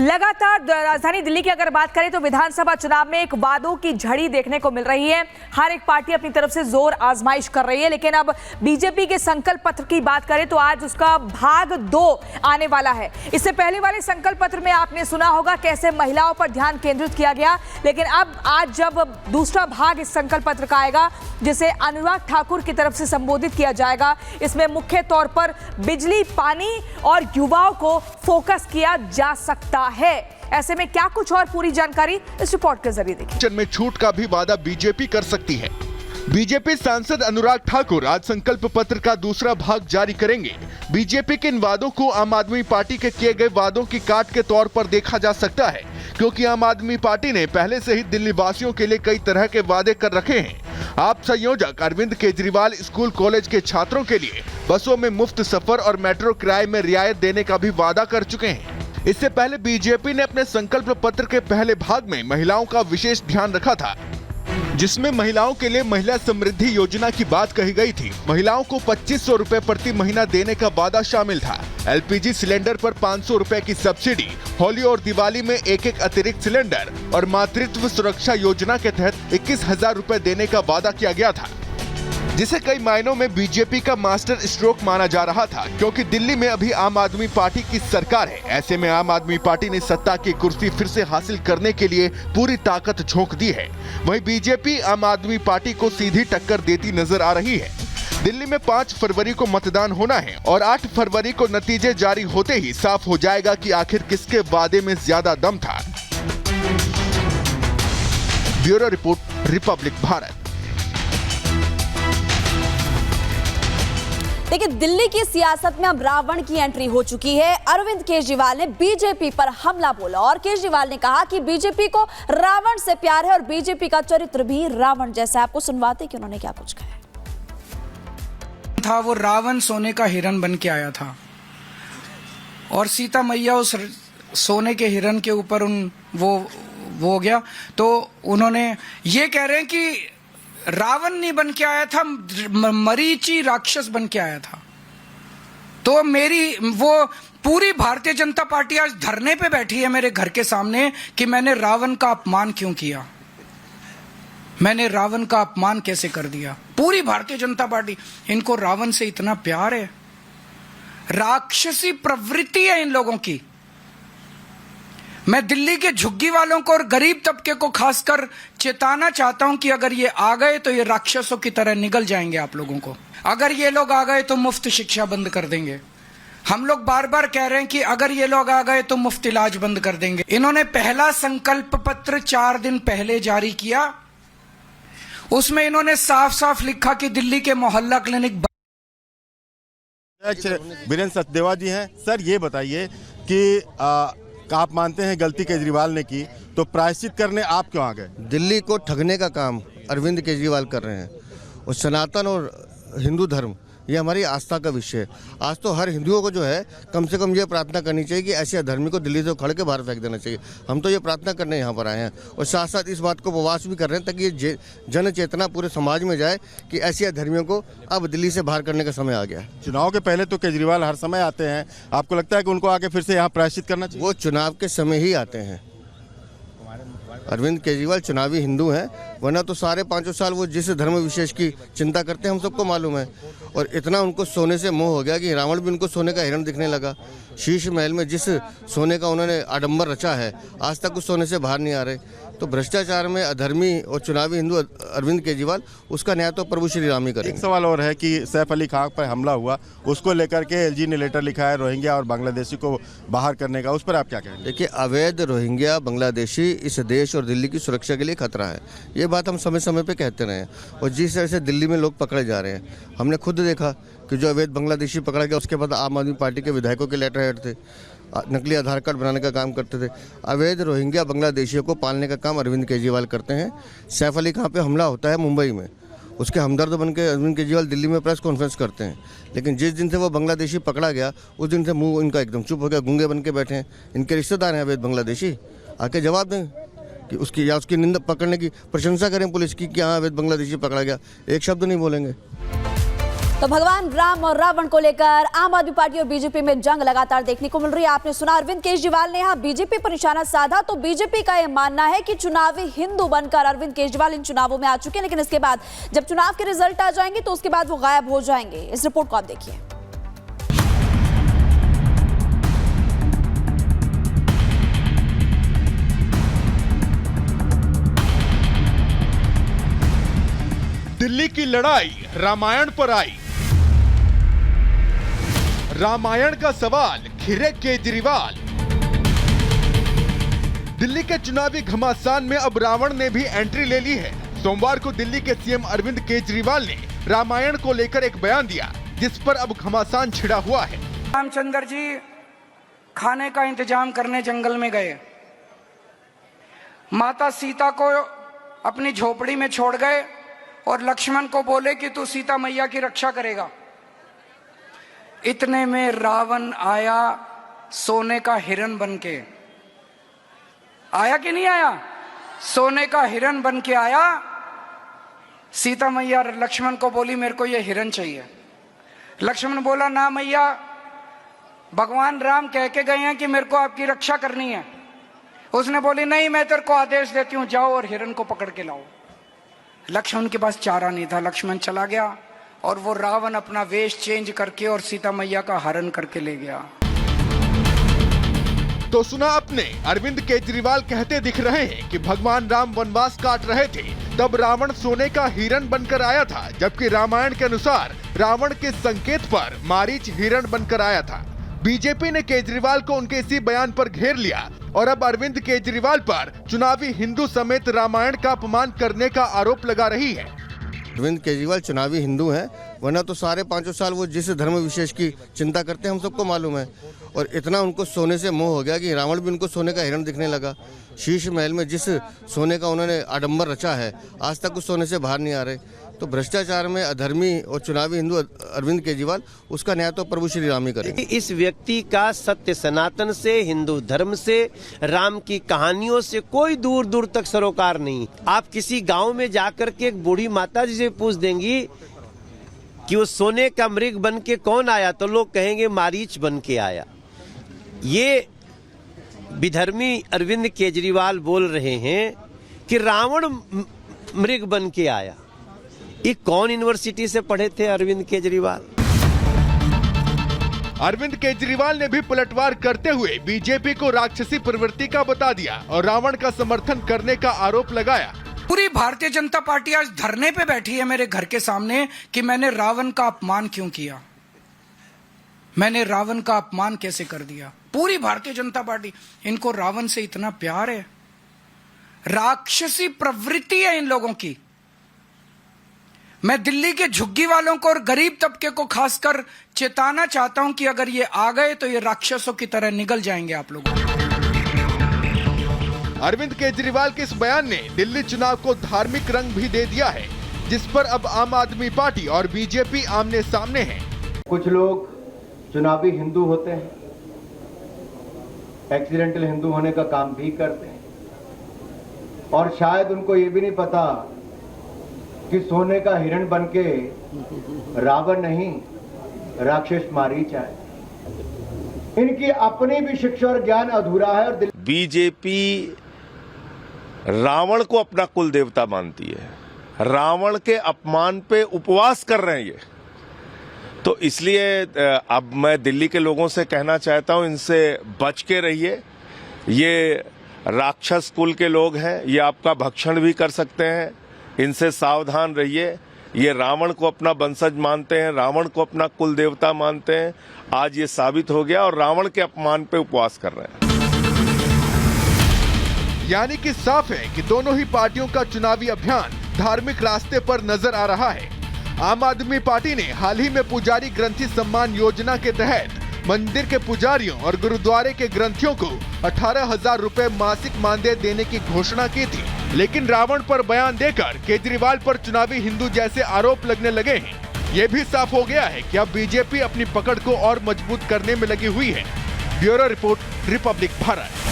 लगातार राजधानी दिल्ली की अगर बात करें तो विधानसभा चुनाव में एक वादों की झड़ी देखने को मिल रही है। हर एक पार्टी अपनी तरफ से जोर आजमाइश कर रही है, लेकिन अब बीजेपी के संकल्प पत्र की बात करें तो आज उसका भाग 2 आने वाला है। इससे पहले वाले संकल्प पत्र में आपने सुना होगा कैसे महिलाओं पर ध्यान केंद्रित किया गया, लेकिन अब आज जब दूसरा भाग इस संकल्प पत्र का आएगा जिसे अनुराग ठाकुर की तरफ से संबोधित किया जाएगा, इसमें मुख्य तौर पर बिजली, पानी और युवाओं को फोकस किया जा सकता है। ऐसे में क्या कुछ और पूरी जानकारी इस रिपोर्ट के जरिए देखिए। में छूट का भी वादा बीजेपी कर सकती है। बीजेपी सांसद अनुराग ठाकुर आज संकल्प पत्र का दूसरा भाग जारी करेंगे। बीजेपी के इन वादों को आम आदमी पार्टी के किए गए वादों की काट के तौर पर देखा जा सकता है, क्योंकि आम आदमी पार्टी ने पहले से ही दिल्ली वासियों के लिए कई तरह के वादे कर रखे हैं। आप संयोजक अरविंद केजरीवाल स्कूल कॉलेज के छात्रों के लिए बसों में मुफ्त सफर और मेट्रो किराए में रियायत देने का भी वादा कर चुके हैं। इससे पहले बीजेपी ने अपने संकल्प पत्र के पहले भाग में महिलाओं का विशेष ध्यान रखा था, जिसमें महिलाओं के लिए महिला समृद्धि योजना की बात कही गई थी। महिलाओं को 2500 रुपए प्रति महीना देने का वादा शामिल था। एलपीजी सिलेंडर पर 500 रुपए की सब्सिडी, होली और दिवाली में एक अतिरिक्त सिलेंडर और मातृत्व सुरक्षा योजना के तहत 21,000 रुपए देने का वादा किया गया था, जिसे कई मायनों में बीजेपी का मास्टर स्ट्रोक माना जा रहा था, क्योंकि दिल्ली में अभी आम आदमी पार्टी की सरकार है। ऐसे में आम आदमी पार्टी ने सत्ता की कुर्सी फिर से हासिल करने के लिए पूरी ताकत झोंक दी है। वहीं बीजेपी आम आदमी पार्टी को सीधी टक्कर देती नजर आ रही है। दिल्ली में 5 फरवरी को मतदान होना है और 8 फरवरी को नतीजे जारी होते ही साफ हो जाएगा कि आखिर किसके वादे में ज्यादा दम था। Bureau report, Republic Bharat. देखिए, दिल्ली की सियासत में अब रावण की एंट्री हो चुकी है। अरविंद केजरीवाल ने बीजेपी पर हमला बोला और केजरीवाल ने कहा कि बीजेपी को रावण से प्यार है और बीजेपी का चरित्र भी रावण जैसा है। आपको सुनवाते कि उन्होंने क्या कुछ कहा था। वो रावण सोने का हिरण बन के आया था और सीता मैया उस सोने के हिरण के ऊपर वो हो गया। तो उन्होंने ये कह रहे हैं कि रावण नहीं बन के आया था, मरीची राक्षस बन के आया था। तो मेरी वो पूरी भारतीय जनता पार्टी आज धरने पे बैठी है मेरे घर के सामने कि मैंने रावण का अपमान क्यों किया, मैंने रावण का अपमान कैसे कर दिया। पूरी भारतीय जनता पार्टी, इनको रावण से इतना प्यार है, राक्षसी प्रवृत्ति है इन लोगों की। मैं दिल्ली के झुग्गी वालों को और गरीब तबके को खासकर चेताना चाहता हूं कि अगर ये आ गए तो ये राक्षसों की तरह निगल जाएंगे आप लोगों को। अगर ये लोग आ गए तो मुफ्त शिक्षा बंद कर देंगे। हम लोग बार बार कह रहे हैं कि अगर ये लोग आ गए तो मुफ्त इलाज बंद कर देंगे। इन्होंने पहला संकल्प पत्र 4 दिन पहले जारी किया, उसमें इन्होंने साफ साफ लिखा कि दिल्ली के मोहल्ला क्लिनिक। वीरेंद्र सचदेवा जी हैं। सर, ये बताइए कि आप मानते हैं गलती केजरीवाल ने की, तो प्रायश्चित करने आप क्यों आ गए? दिल्ली को ठगने का काम अरविंद केजरीवाल कर रहे हैं और सनातन और हिंदू धर्म ये हमारी आस्था का विषय है। आज तो हर हिंदुओं को जो है कम से कम ये प्रार्थना करनी चाहिए कि ऐसे अधर्मी को दिल्ली से उखड़ के बाहर फेंक देना चाहिए। हम तो ये प्रार्थना करने यहाँ पर आए हैं और साथ साथ इस बात को उपवास भी कर रहे हैं ताकि ये जन चेतना पूरे समाज में जाए कि ऐसे अधर्मियों को अब दिल्ली से बाहर करने का समय आ गया है। चुनाव के पहले तो केजरीवाल हर समय आते हैं, आपको लगता है कि उनको आके फिर से यहाँ प्रायश्चित करना चाहिए? वो चुनाव के समय ही आते हैं। अरविंद केजरीवाल चुनावी हिंदू हैं, वरना तो सारे 5 साल वो जिस धर्म विशेष की चिंता करते हैं हम सबको मालूम है। और इतना उनको सोने से मोह हो गया कि रावण भी उनको सोने का हिरण दिखने लगा। शीश महल में जिस सोने का उन्होंने आडंबर रचा है, आज तक उस सोने से बाहर नहीं आ रहे। तो भ्रष्टाचार में अधर्मी और चुनावी हिंदू अरविंद केजरीवाल, उसका न्याय तो प्रभु श्री राम ही करेंगे। एक सवाल और है कि सैफ अली खान पर हमला हुआ, उसको लेकर के एलजी ने लेटर लिखा है रोहिंग्या और बांग्लादेशी को बाहर करने का, उस पर आप क्या कहेंगे? देखिए, अवैध रोहिंग्या बांग्लादेशी इस देश और दिल्ली की सुरक्षा के लिए खतरा है। ये बात हम समय समय पे कहते रहे हैं और जिस तरह से दिल्ली में लोग पकड़े जा रहे हैं, हमने खुद देखा कि जो अवैध बांग्लादेशी पकड़ा गया उसके बाद आम आदमी पार्टी के विधायकों के लेटर हेड थे, नकली आधार कार्ड बनाने का काम करते थे। अवैध रोहिंग्या बांग्लादेशियों को पालने का काम अरविंद केजरीवाल करते हैं। सैफ अली खान पे हमला होता है मुंबई में, उसके हमदर्द बन के अरविंद केजरीवाल दिल्ली में प्रेस कॉन्फ्रेंस करते हैं, लेकिन जिस दिन से वो बांग्लादेशी पकड़ा गया उस दिन से मुंह इनका एकदम चुप हो गया, गूंगे बन के बैठे हैं। इनके रिश्तेदार हैं अवैध बांग्लादेशी, आके जवाब दें कि उसकी निंदा पकड़ने की प्रशंसा करें पुलिस की कि हाँ अवैध बांग्लादेशी पकड़ा गया, एक शब्द नहीं बोलेंगे। तो भगवान राम और रावण को लेकर आम आदमी पार्टी और बीजेपी में जंग लगातार देखने को मिल रही है। आपने सुना अरविंद केजरीवाल ने यहां बीजेपी पर निशाना साधा, तो बीजेपी का यह मानना है कि चुनावी हिंदू बनकर अरविंद केजरीवाल इन चुनावों में आ चुके हैं, लेकिन इसके बाद जब चुनाव के रिजल्ट आ जाएंगे तो उसके बाद वो गायब हो जाएंगे। इस रिपोर्ट को आप देखिए। दिल्ली की लड़ाई रामायण पर आई। रामायण का सवाल घिरे केजरीवाल। दिल्ली के चुनावी घमासान में अब रावण ने भी एंट्री ले ली है। सोमवार को दिल्ली के सीएम अरविंद केजरीवाल ने रामायण को लेकर एक बयान दिया, जिस पर अब घमासान छिड़ा हुआ है। रामचंद्र जी खाने का इंतजाम करने जंगल में गए, माता सीता को अपनी झोपड़ी में छोड़ गए और लक्ष्मण को बोले कि तू सीता मैया की रक्षा करेगा। इतने में रावण आया सोने का हिरण बनके। आया कि नहीं आया? सोने का हिरण बनके आया। सीता मैया लक्ष्मण को बोली मेरे को ये हिरण चाहिए। लक्ष्मण बोला ना मैया, भगवान राम कह के गए हैं कि मेरे को आपकी रक्षा करनी है। उसने बोली नहीं, मैं तेरे को आदेश देती हूं, जाओ और हिरण को पकड़ के लाओ। लक्ष्मण के पास चारा नहीं था, लक्ष्मण चला गया और वो रावण अपना वेश चेंज करके और सीता मैया का हरण करके ले गया। तो सुना आपने, अरविंद केजरीवाल कहते दिख रहे हैं कि भगवान राम वनवास काट रहे थे, तब रावण सोने का हिरण बनकर आया था, जबकि रामायण के अनुसार रावण के संकेत पर मारीच हिरण बनकर आया था। बीजेपी ने केजरीवाल को उनके इसी बयान पर घेर लिया और अब अरविंद केजरीवाल पर चुनावी हिंदू समेत रामायण का अपमान करने का आरोप लगा रही है। अरविंद केजरीवाल चुनावी हिंदू हैं, वरना तो सारे 5 साल वो जिस धर्म विशेष की चिंता करते हैं हम सबको मालूम है। और इतना उनको सोने से मोह हो गया कि रावण भी उनको सोने का हिरण दिखने लगा। शीश महल में जिस सोने का उन्होंने आडंबर रचा है, आज तक उस सोने से बाहर नहीं आ रहे। तो भ्रष्टाचार में अधर्मी और चुनावी हिंदू अरविंद केजरीवाल, उसका न्याय तो प्रभु श्री राम ही करेंगे। इस व्यक्ति का सत्य सनातन से, हिंदू धर्म से, राम की कहानियों से कोई दूर दूर तक सरोकार नहीं। आप किसी गांव में जाकर के एक बूढ़ी माता जी से पूछ देंगी कि वो सोने का मृग बन के कौन आया, तो लोग कहेंगे मारीच बन के आया। ये विधर्मी अरविंद केजरीवाल बोल रहे हैं कि रावण मृग बन के आया। ये कौन यूनिवर्सिटी से पढ़े थे अरविंद केजरीवाल? अरविंद केजरीवाल ने भी पलटवार करते हुए बीजेपी को राक्षसी प्रवृत्ति का बता दिया और रावण का समर्थन करने का आरोप लगाया। पूरी भारतीय जनता पार्टी आज धरने पे बैठी है मेरे घर के सामने कि मैंने रावण का अपमान क्यों किया, मैंने रावण का अपमान कैसे कर दिया। पूरी भारतीय जनता पार्टी, इनको रावण से इतना प्यार है, राक्षसी प्रवृत्ति है इन लोगों की। मैं दिल्ली के झुग्गी वालों को और गरीब तबके को खासकर चेताना चाहता हूं कि अगर ये आ गए तो ये राक्षसों की तरह निगल जाएंगे आप लोगों। अरविंद केजरीवाल के इस बयान ने दिल्ली चुनाव को धार्मिक रंग भी दे दिया है, जिस पर अब आम आदमी पार्टी और बीजेपी आमने सामने हैं। कुछ लोग चुनावी हिंदू होते हैं, एक्सीडेंटल हिंदू होने का काम भी करते हैं, और शायद उनको ये भी नहीं पता कि सोने का हिरण बनके रावण नहीं राक्षस मारीच आए। इनकी अपनी भी शिक्षा और ज्ञान अधूरा है। और बीजेपी रावण को अपना कुल देवता मानती है, रावण के अपमान पे उपवास कर रहे हैं ये। तो इसलिए अब मैं दिल्ली के लोगों से कहना चाहता हूं, इनसे बच के रहिए। ये राक्षस कुल के लोग हैं, ये आपका भक्षण भी कर सकते हैं, इनसे सावधान रहिए। ये रावण को अपना वंशज मानते हैं, रावण को अपना कुल देवता मानते हैं। आज ये साबित हो गया और रावण के अपमान पे उपवास कर रहे हैं। यानी कि साफ है कि दोनों ही पार्टियों का चुनावी अभियान धार्मिक रास्ते पर नजर आ रहा है। आम आदमी पार्टी ने हाल ही में पुजारी ग्रंथी सम्मान योजना के तहत मंदिर के पुजारियों और गुरुद्वारे के ग्रंथियों को 18,000 रुपए मासिक मानदेय देने की घोषणा की थी, लेकिन रावण पर बयान देकर केजरीवाल पर चुनावी हिंदू जैसे आरोप लगने लगे हैं। ये भी साफ हो गया है कि अब बीजेपी अपनी पकड़ को और मजबूत करने में लगी हुई है। Bureau report, Republic Bharat.